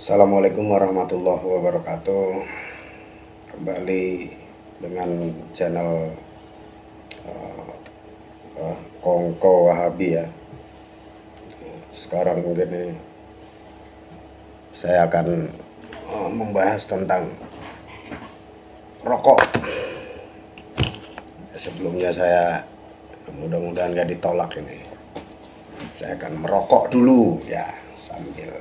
Assalamualaikum warahmatullahi wabarakatuh. Kembali dengan channel Kongko Wahabi ya. Sekarang mungkin ini saya akan membahas tentang rokok. Sebelumnya saya mudah-mudahan gak ditolak ini. Saya akan merokok dulu ya sambil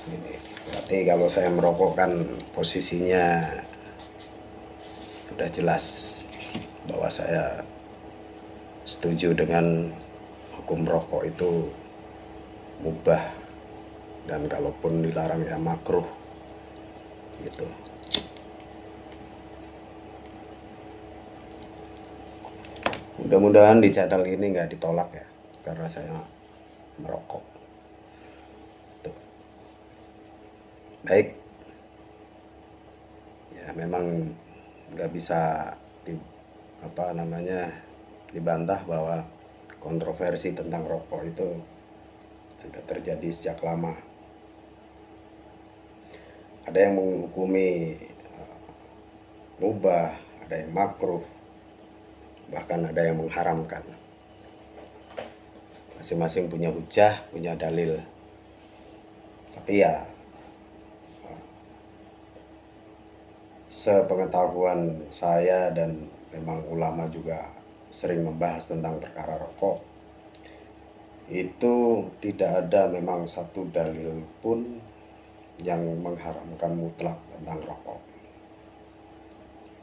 ini. Berarti kalau saya merokok kan posisinya sudah jelas bahwa saya setuju dengan hukum rokok itu mubah, dan kalaupun dilarang ya makruh gitu. Mudah-mudahan di channel ini nggak ditolak ya, karena saya merokok. Tuh. Baik, ya memang nggak bisa dibantah bahwa kontroversi tentang rokok itu sudah terjadi sejak lama. Ada yang menghukumi mubah, ada yang makruh, bahkan ada yang mengharamkan. Masing-masing punya hujah, punya dalil. Tapi ya sepengetahuan saya, dan memang ulama juga sering membahas tentang perkara rokok, itu tidak ada memang satu dalil pun yang mengharamkan mutlak tentang rokok.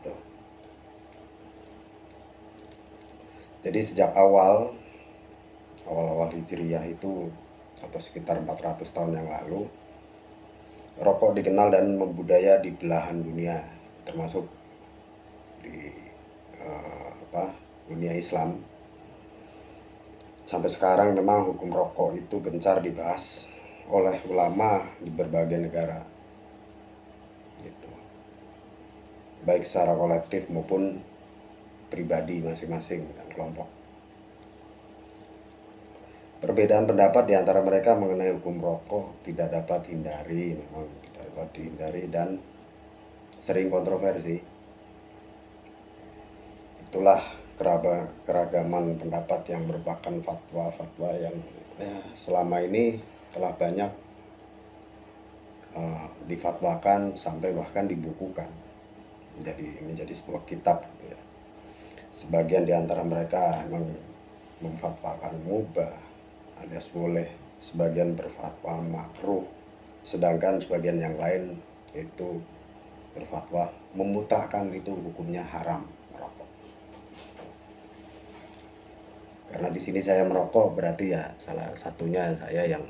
Tuh. Jadi sejak awal Hijriyah itu, atau sekitar 400 tahun yang lalu, rokok dikenal dan membudaya di belahan dunia, termasuk di dunia Islam. Sampai sekarang memang hukum rokok itu gencar dibahas oleh ulama di berbagai negara, gitu. Baik secara kolektif maupun pribadi masing-masing dan kelompok. Perbedaan pendapat di antara mereka mengenai hukum rokok tidak dapat dihindari dan sering kontroversi. Itulah keragaman pendapat yang merupakan fatwa-fatwa yang selama ini telah banyak difatwakan sampai bahkan dibukukan menjadi sebuah kitab gitu ya. Sebagian di antara mereka memang memfatwakan mubah alias boleh, sebagian berfatwa makruh, sedangkan sebagian yang lain itu berfatwa memutlakkan itu hukumnya haram merokok. Karena di sini saya merokok, berarti ya salah satunya saya yang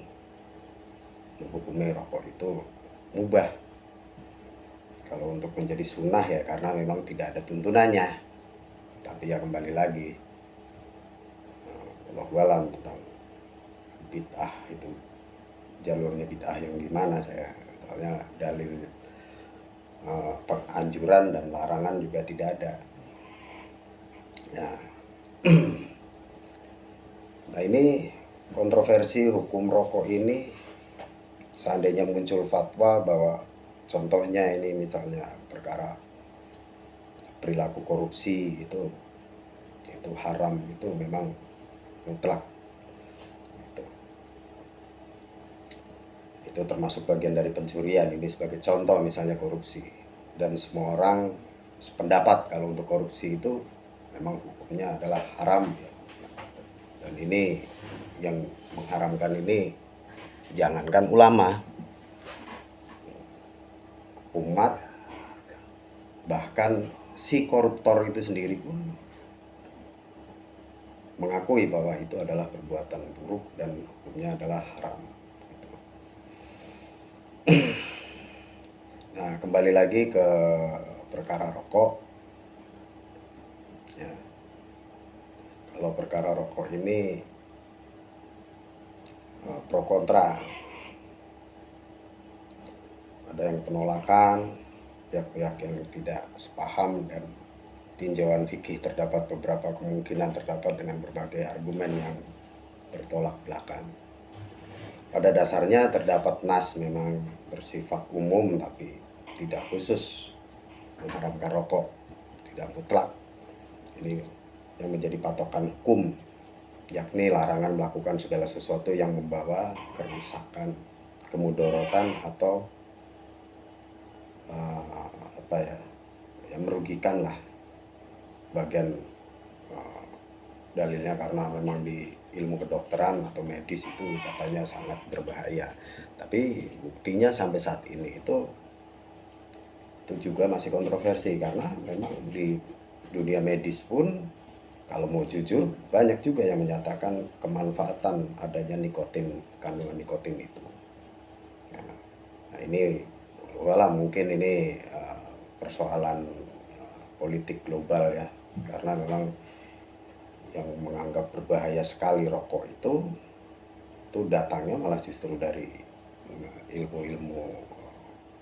menghukumi rokok itu mubah. Kalau untuk menjadi sunnah ya karena memang tidak ada tuntunannya. Tapi ya kembali lagi, Allahu a'lam tentang bid'ah itu, jalurnya bid'ah yang gimana, saya soalnya dalil anjuran dan larangan juga tidak ada. Nah ini kontroversi hukum rokok ini, seandainya muncul fatwa bahwa contohnya ini misalnya perkara perilaku korupsi itu haram, itu memang mutlak. Itu termasuk bagian dari pencurian, ini sebagai contoh misalnya korupsi, dan semua orang sependapat kalau untuk korupsi itu memang hukumnya adalah haram. Dan ini yang mengharamkan ini jangankan ulama, umat, bahkan si koruptor itu sendiri pun mengakui bahwa itu adalah perbuatan buruk dan hukumnya adalah haram. Nah, kembali lagi ke perkara rokok. Ya. Kalau perkara rokok ini pro kontra. Ada yang penolakan, pihak-pihak yang tidak sepaham, dan tinjauan fikih terdapat beberapa kemungkinan terdapat dengan berbagai argumen yang bertolak belakang. Pada dasarnya terdapat nas memang bersifat umum tapi tidak khusus mengharamkan rokok, tidak mutlak. Ini yang menjadi patokan hukum, yakni larangan melakukan segala sesuatu yang membawa kerusakan, kemudorotan atau apa ya, yang merugikan lah bagian dalilnya, karena memang di ilmu kedokteran atau medis itu katanya sangat berbahaya. Tapi buktinya sampai saat ini itu juga masih kontroversi, karena memang di dunia medis pun kalau mau jujur banyak juga yang menyatakan kemanfaatan adanya nikotin, kandungan nikotin itu. Nah ini walau mungkin ini persoalan politik global ya, karena memang yang menganggap berbahaya sekali rokok itu datangnya malah justru dari ilmu-ilmu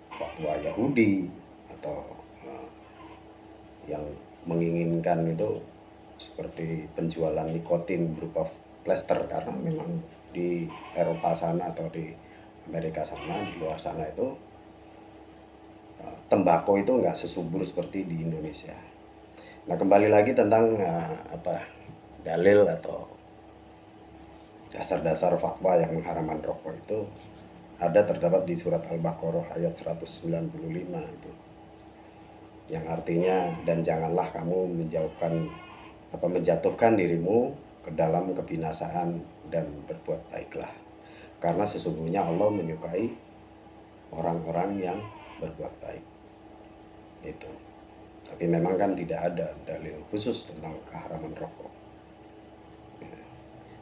fatwa Yahudi atau yang menginginkan itu seperti penjualan nikotin berupa plester, karena memang di Eropa sana atau di Amerika sana, di luar sana itu tembakau itu nggak sesubur seperti di Indonesia. Nah kembali lagi tentang dalil atau dasar-dasar fatwa yang mengharamkan rokok itu ada terdapat di surat Al-Baqarah ayat 195 itu, yang artinya, dan janganlah kamu menjatuhkan dirimu ke dalam kebinasaan dan berbuat baiklah, karena sesungguhnya Allah menyukai orang-orang yang berbuat baik. Itu. Tapi memang kan tidak ada dalil khusus tentang keharaman rokok.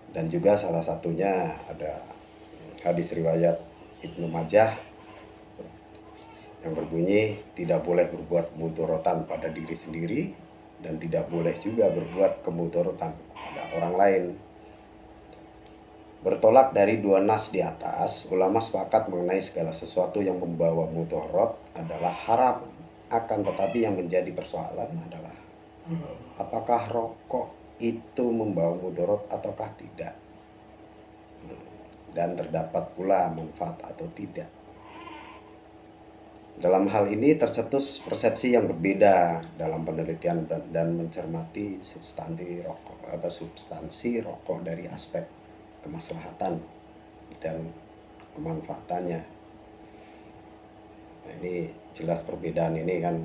Dan juga salah satunya ada hadis riwayat Ibnu Majah yang berbunyi tidak boleh berbuat mudorotan pada diri sendiri dan tidak boleh juga berbuat kemudorotan pada orang lain. Bertolak dari dua nas di atas, ulama sepakat mengenai segala sesuatu yang membawa mudorot adalah haram. Akan tetapi yang menjadi persoalan adalah apakah rokok itu membawa mudorot ataukah tidak, dan terdapat pula manfaat atau tidak. Dalam hal ini tercetus persepsi yang berbeda dalam penelitian dan mencermati substansi rokok dari aspek kemaslahatan dan kemanfaatannya. Nah, ini jelas perbedaan ini kan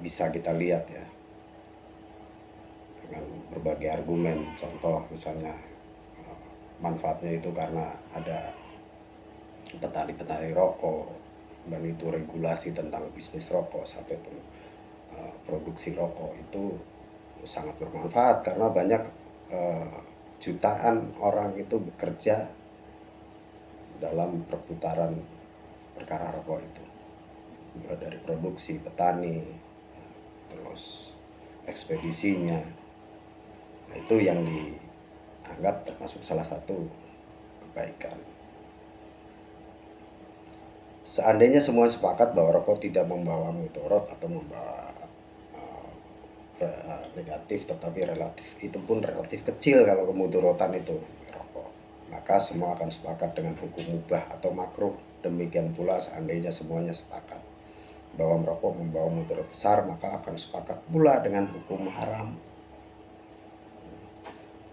bisa kita lihat ya dengan berbagai argumen. Contoh misalnya manfaatnya itu karena ada petani-petani rokok, dan itu regulasi tentang bisnis rokok sampai produksi rokok itu sangat bermanfaat, karena banyak jutaan orang itu bekerja dalam perputaran perkara rokok itu, mulai dari produksi, petani, terus ekspedisinya. Nah, itu yang dianggap termasuk salah satu kebaikan. Seandainya semua sepakat bahwa rokok tidak membawa mudarat atau membawa negatif, tetapi relatif, itu pun relatif kecil kalau kemudaratan itu rokok, maka semua akan sepakat dengan hukum mubah atau makruh. Demikian pula seandainya semuanya sepakat bahwa merokok membawa mudarat besar, maka akan sepakat pula dengan hukum haram.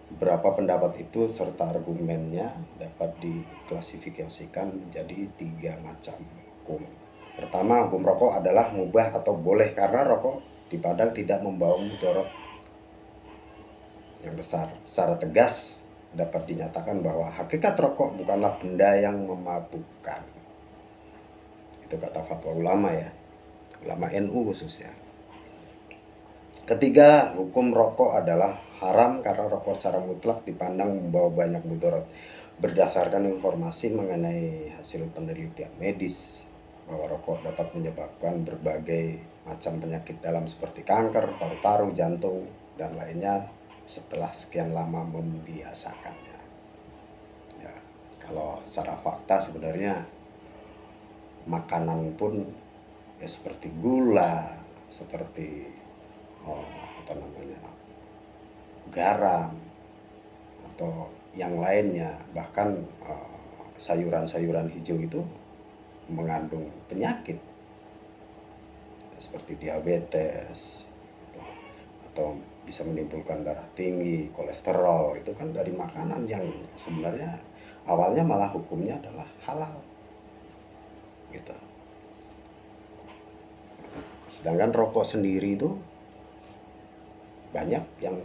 Beberapa pendapat itu serta argumennya dapat diklasifikasikan menjadi 3 macam hukum. Pertama, hukum rokok adalah mubah atau boleh karena rokok dipandang tidak membawa mudarat yang besar. Secara tegas dapat dinyatakan bahwa hakikat rokok bukanlah benda yang memabukkan. Itu kata fatwa ulama ya, ulama NU khususnya. Ketiga, hukum rokok adalah haram karena rokok secara mutlak dipandang membawa banyak mudarat. Berdasarkan informasi mengenai hasil penelitian medis bahwa rokok dapat menyebabkan berbagai macam penyakit dalam seperti kanker, paru-paru, jantung, dan lainnya setelah sekian lama membiasakannya. Ya, kalau secara fakta sebenarnya makanan pun ya seperti gula, seperti garam, atau yang lainnya. Bahkan sayuran-sayuran hijau itu mengandung penyakit seperti diabetes atau bisa menimbulkan darah tinggi, kolesterol. Itu kan dari makanan yang sebenarnya awalnya malah hukumnya adalah halal gitu. Sedangkan rokok sendiri itu banyak yang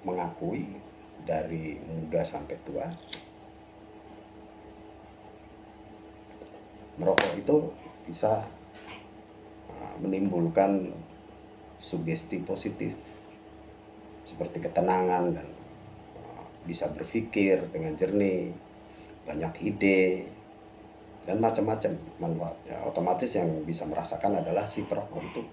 mengakui dari muda sampai tua merokok itu bisa menimbulkan sugesti positif seperti ketenangan dan bisa berpikir dengan jernih, banyak ide dan macam-macam manfaatnya. Otomatis yang bisa merasakan adalah si perokok itu.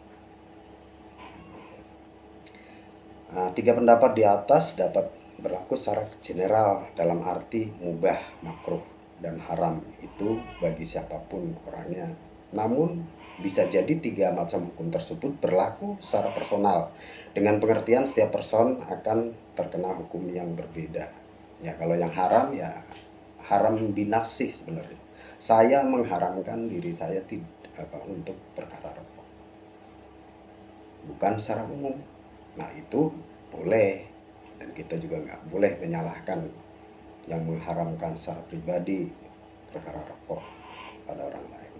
Tiga pendapat di atas dapat berlaku secara general dalam arti mubah, makruh, dan haram itu bagi siapapun orangnya. Namun bisa jadi tiga macam hukum tersebut berlaku secara personal dengan pengertian setiap person akan terkena hukum yang berbeda. Ya kalau yang haram ya haram binafsih sebenarnya. Saya mengharamkan diri saya untuk perkara rokok, bukan secara umum. Nah itu boleh, dan kita juga nggak boleh menyalahkan yang mengharamkan secara pribadi perkara rokok pada orang lain.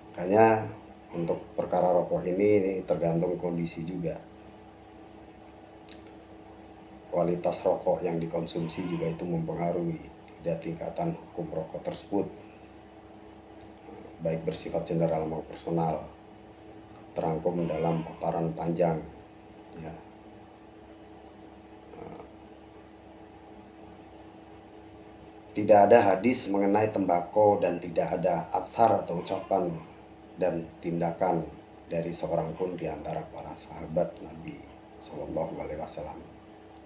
Makanya untuk perkara rokok ini tergantung kondisi juga. Kualitas rokok yang dikonsumsi juga itu mempengaruhi tidak tingkatan hukum rokok tersebut, baik bersifat general maupun personal, terangkum dalam paparan panjang ya. Tidak ada hadis mengenai tembakau dan tidak ada atsar atau ucapan dan tindakan dari seorang pun di antara para sahabat Nabi Shallallahu Alaihi Wasallam.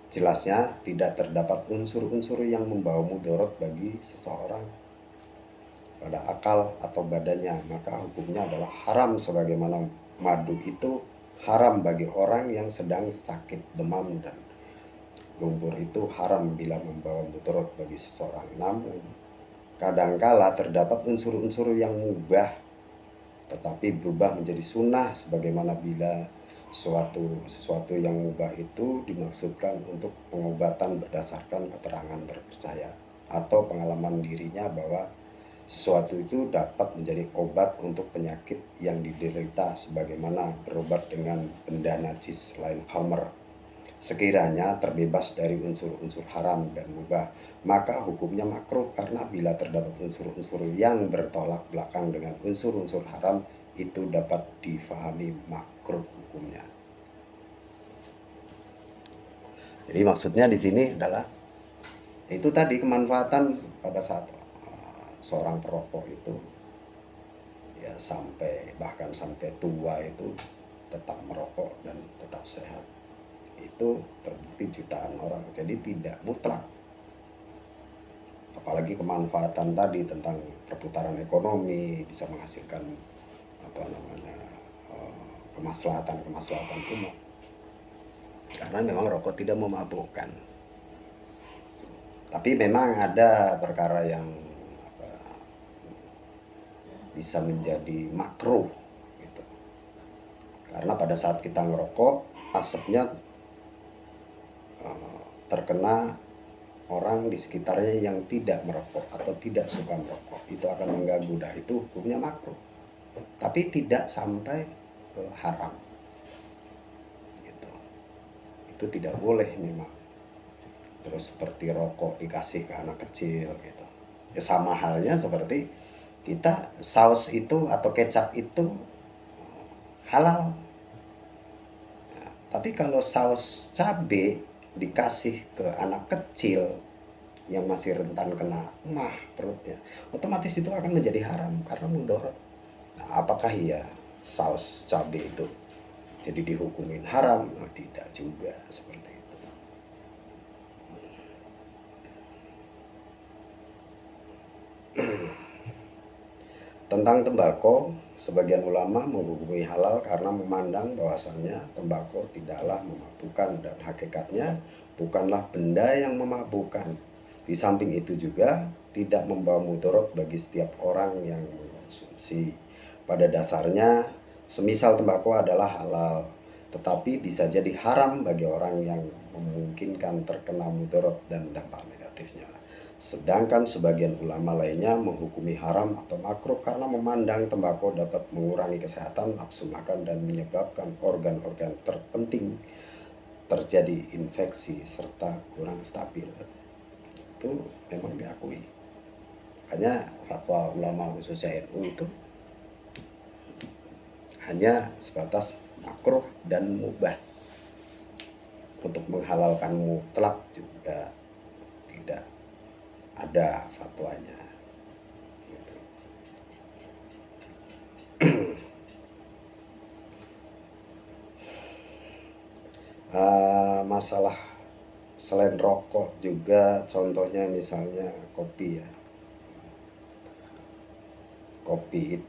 Jelasnya tidak terdapat unsur-unsur yang membawa mudarat bagi seseorang pada akal atau badannya, maka hukumnya adalah haram sebagaimana madu itu haram bagi orang yang sedang sakit demam dan lumpur itu haram bila membawa mudarat bagi seseorang. Namun kadangkala terdapat unsur-unsur yang mubah tetapi berubah menjadi sunnah, sebagaimana bila sesuatu yang mubah itu dimaksudkan untuk pengobatan berdasarkan keterangan terpercaya atau pengalaman dirinya bahwa sesuatu itu dapat menjadi obat untuk penyakit yang diderita, sebagaimana berobat dengan benda najis selain khamr. Sekiranya terbebas dari unsur-unsur haram dan mubah, maka hukumnya makruh, karena bila terdapat unsur-unsur yang bertolak belakang dengan unsur-unsur haram, itu dapat difahami makruh hukumnya. Jadi maksudnya di sini adalah itu tadi kemanfaatan pada saat seorang perokok itu ya bahkan sampai tua itu tetap merokok dan tetap sehat. Itu terbukti jutaan orang, jadi tidak mutlak. Apalagi kemanfaatan tadi tentang perputaran ekonomi, bisa menghasilkan kemaslahatan umat, karena memang rokok tidak memabukkan. Tapi memang ada perkara yang bisa menjadi makruh gitu. Karena pada saat kita ngerokok, asapnya terkena orang di sekitarnya yang tidak merokok atau tidak suka merokok, itu akan mengganggu. Nah itu hukumnya makruh, tapi tidak sampai ke haram gitu. Itu tidak boleh memang. Terus seperti rokok dikasih ke anak kecil gitu ya, sama halnya seperti kita saus itu atau kecap itu halal. Nah, tapi kalau saus cabai dikasih ke anak kecil yang masih rentan kena emah perutnya, otomatis itu akan menjadi haram karena mudarat. Nah, apakah iya saus cabai itu jadi dihukumin haram? Nah, tidak juga seperti itu. Tentang tembakau, Sebagian ulama menghukumi halal karena memandang bahwasannya tembakau tidaklah memabukkan dan hakikatnya bukanlah benda yang memabukkan. Di samping itu juga tidak membawa mudarat bagi setiap orang yang mengkonsumsi. Pada dasarnya, semisal tembakau adalah halal, tetapi bisa jadi haram bagi orang yang memungkinkan terkena mudarat dan dampak negatifnya. Sedangkan sebagian ulama lainnya menghukumi haram atau makruh karena memandang tembakau dapat mengurangi kesehatan nafsu makan dan menyebabkan organ-organ terpenting terjadi infeksi serta kurang stabil. Itu memang diakui. Makanya fatwa ulama khususnya NU itu hanya sebatas makruh dan mubah. Untuk menghalalkan mutlak juga tidak ada fatwanya. Gitu. Masalah selain rokok juga, contohnya misalnya kopi ya. Kopi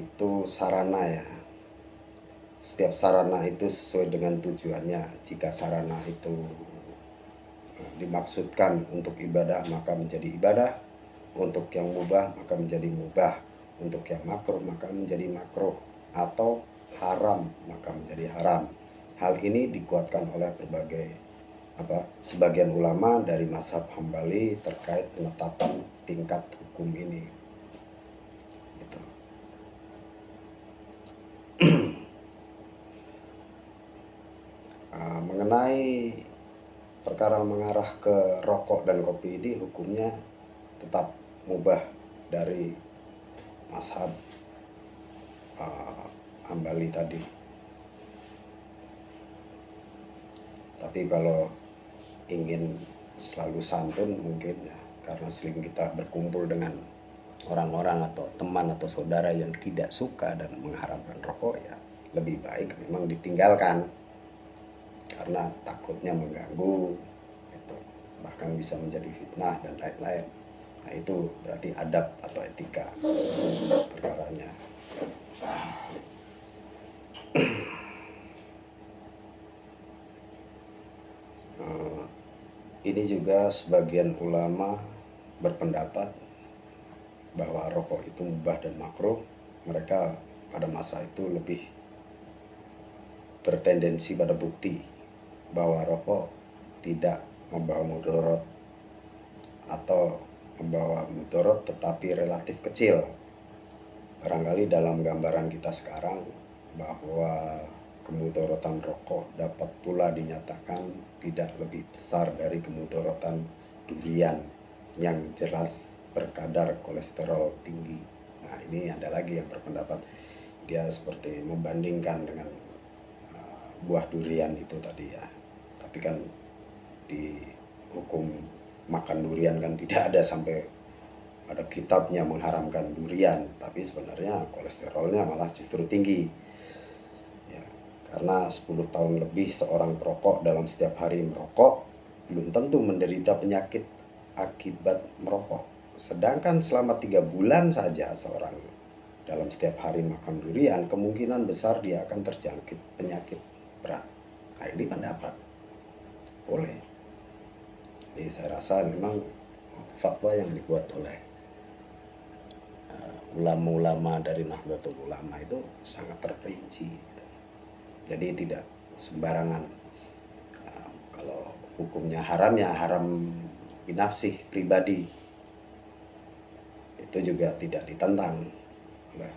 itu sarana ya. Setiap sarana itu sesuai dengan tujuannya. Jika sarana itu dimaksudkan untuk ibadah maka menjadi ibadah, untuk yang mubah maka menjadi mubah, untuk yang makruh maka menjadi makruh, atau haram maka menjadi haram. Hal ini dikuatkan oleh sebagian ulama dari mazhab Hambali terkait penetapan tingkat hukum ini. Gitu. Mengenai perkara mengarah ke rokok dan kopi ini, hukumnya tetap mubah dari mazhab Hambali tadi. Tapi kalau ingin selalu santun mungkin ya, karena sering kita berkumpul dengan orang-orang atau teman atau saudara yang tidak suka dan mengharamkan rokok, ya lebih baik memang ditinggalkan karena takutnya mengganggu gitu. Bahkan bisa menjadi fitnah dan lain-lain. Nah itu berarti adab atau etika perkaranya. Ini juga sebagian ulama berpendapat bahwa rokok itu mubah dan makruh. Mereka pada masa itu lebih bertendensi pada bukti bahwa rokok tidak membawa mudarat atau membawa mudarat tetapi relatif kecil. Barangkali dalam gambaran kita sekarang bahwa kemudaratan rokok dapat pula dinyatakan tidak lebih besar dari kemudaratan durian yang jelas berkadar kolesterol tinggi. Nah ini ada lagi yang berpendapat dia seperti membandingkan dengan buah durian itu tadi ya. Tapi kan di hukum makan durian kan tidak ada sampai ada kitabnya mengharamkan durian, tapi sebenarnya kolesterolnya malah justru tinggi ya, karena 10 tahun lebih seorang perokok dalam setiap hari merokok belum tentu menderita penyakit akibat merokok. Sedangkan selama 3 bulan saja seorang dalam setiap hari makan durian, kemungkinan besar dia akan terjangkit penyakit berat. Nah ini pendapat boleh. Jadi saya rasa memang fatwa yang dibuat oleh ulama-ulama dari Nahdlatul Ulama itu sangat terperinci. Jadi tidak sembarangan. Kalau hukumnya haram ya haram binafsih pribadi. Itu juga tidak ditentang oleh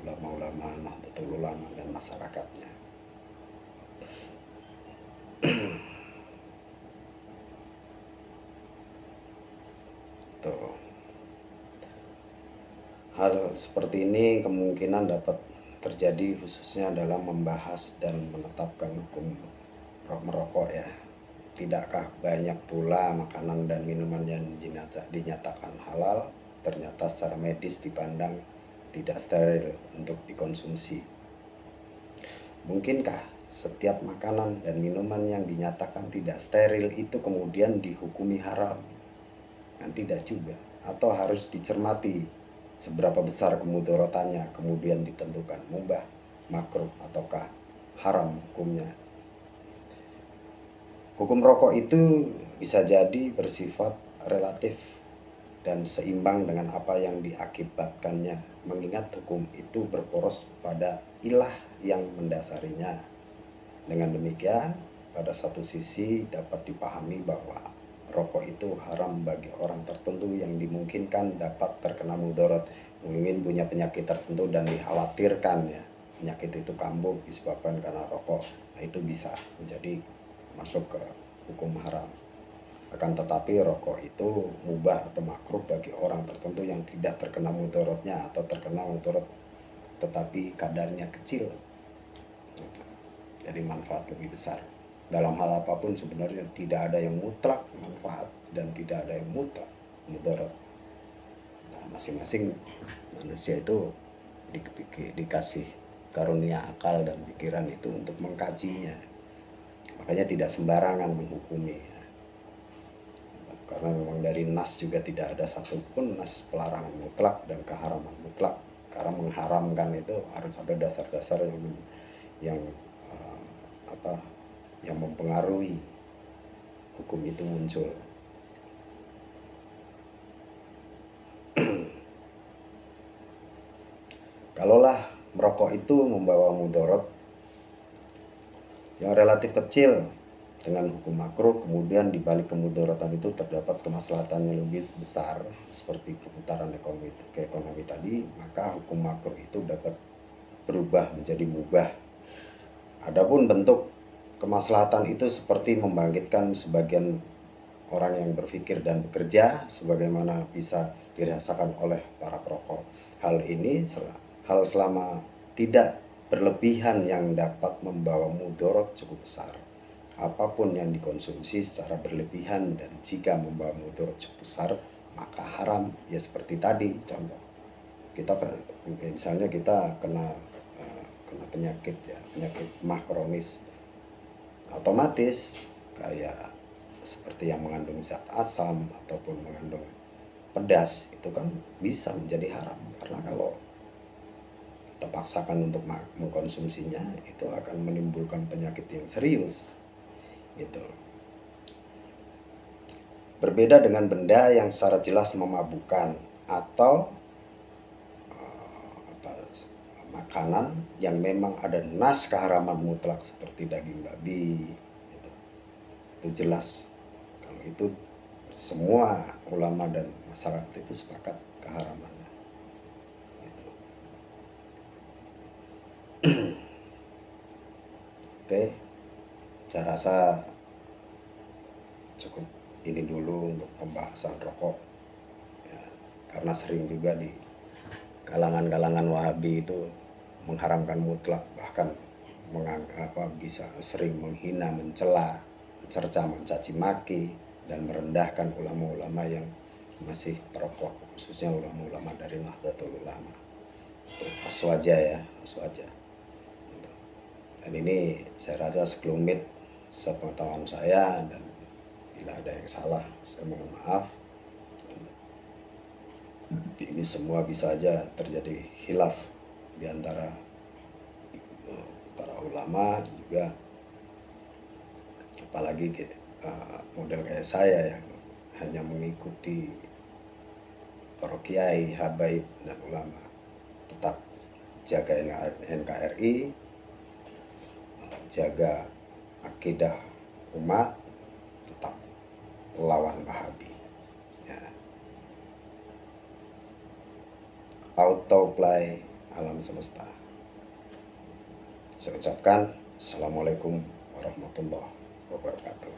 ulama-ulama Nahdlatul Ulama dan masyarakatnya. Tuh. Hal seperti ini kemungkinan dapat terjadi khususnya dalam membahas dan menetapkan hukum merokok ya. Tidakkah banyak pula makanan dan minuman yang dinyatakan halal ternyata secara medis dipandang tidak steril untuk dikonsumsi? Mungkinkah setiap makanan dan minuman yang dinyatakan tidak steril itu kemudian dihukumi haram? Kan tidak juga. atau harus dicermati seberapa besar kemudorotannya, kemudian ditentukan mubah, makruh, ataukah haram hukumnya. Hukum rokok itu bisa jadi bersifat relatif dan seimbang dengan apa yang diakibatkannya, mengingat hukum itu berporos pada ilah yang mendasarinya. Dengan demikian, pada satu sisi dapat dipahami bahwa rokok itu haram bagi orang tertentu yang dimungkinkan dapat terkena mudarat, mungkin punya penyakit tertentu dan dikhawatirkan ya penyakit itu kambuh disebabkan karena rokok. Nah, itu bisa menjadi masuk ke hukum haram. Akan tetapi rokok itu mubah atau makruh bagi orang tertentu yang tidak terkena mudaratnya atau terkena mudarat tetapi kadarnya kecil. Jadi manfaat lebih besar. Dalam hal apapun sebenarnya tidak ada yang mutlak manfaat dan tidak ada yang mutlak mudarat. Nah, masing-masing manusia itu dikasih karunia akal dan pikiran itu untuk mengkajinya. Makanya tidak sembarangan menghukumi ya. Karena memang dari nas juga tidak ada satupun nas pelarangan mutlak dan keharaman mutlak. Karena mengharamkan itu harus ada dasar-dasar yang yang mempengaruhi hukum itu muncul. Kalaulah merokok itu membawa mudarat yang relatif kecil dengan hukum makruh, kemudian di balik kemudaratan itu terdapat kemaslahatan yang lebih besar seperti keputaran ekonomi tadi, maka hukum makruh itu dapat berubah menjadi mubah. Adapun bentuk kemaslahatan itu seperti membangkitkan sebagian orang yang berpikir dan bekerja sebagaimana bisa dirasakan oleh para perokok. Hal selama tidak berlebihan yang dapat membawa mudarat cukup besar. Apapun yang dikonsumsi secara berlebihan dan jika membawa mudarat cukup besar, maka haram. Ya seperti tadi contoh. Misalnya kita kena penyakit mah kronis, otomatis kayak seperti yang mengandung zat asam ataupun mengandung pedas itu kan bisa menjadi haram, karena kalau kita paksakan untuk mengkonsumsinya itu akan menimbulkan penyakit yang serius gitu. Berbeda dengan benda yang secara jelas memabukkan atau makanan yang memang ada nas keharaman mutlak seperti daging babi gitu. Itu jelas, kalau itu semua ulama dan masyarakat itu sepakat keharamannya gitu. Oke, saya rasa cukup ini dulu untuk pembahasan rokok ya, karena sering juga di kalangan-kalangan Wahabi itu mengharamkan mutlak, bahkan bisa sering menghina, mencela, mencerca, mencaci maki dan merendahkan ulama-ulama yang masih perokok, khususnya ulama-ulama dari Nahdlatul Ulama. Itu aswaja ya, aswaja. Dan ini saya rasa sekelumit sepengetahuan saya, dan bila ada yang salah saya mohon maaf. Ini semua bisa saja terjadi khilaf di antara para ulama juga, apalagi model kayak saya yang hanya mengikuti para kiai, habaib dan ulama. Tetap jaga NKRI, jaga akidah umat, tetap lawan Wahabi ya. Autoplay alam semesta. Saya ucapkan Assalamualaikum warahmatullahi wabarakatuh.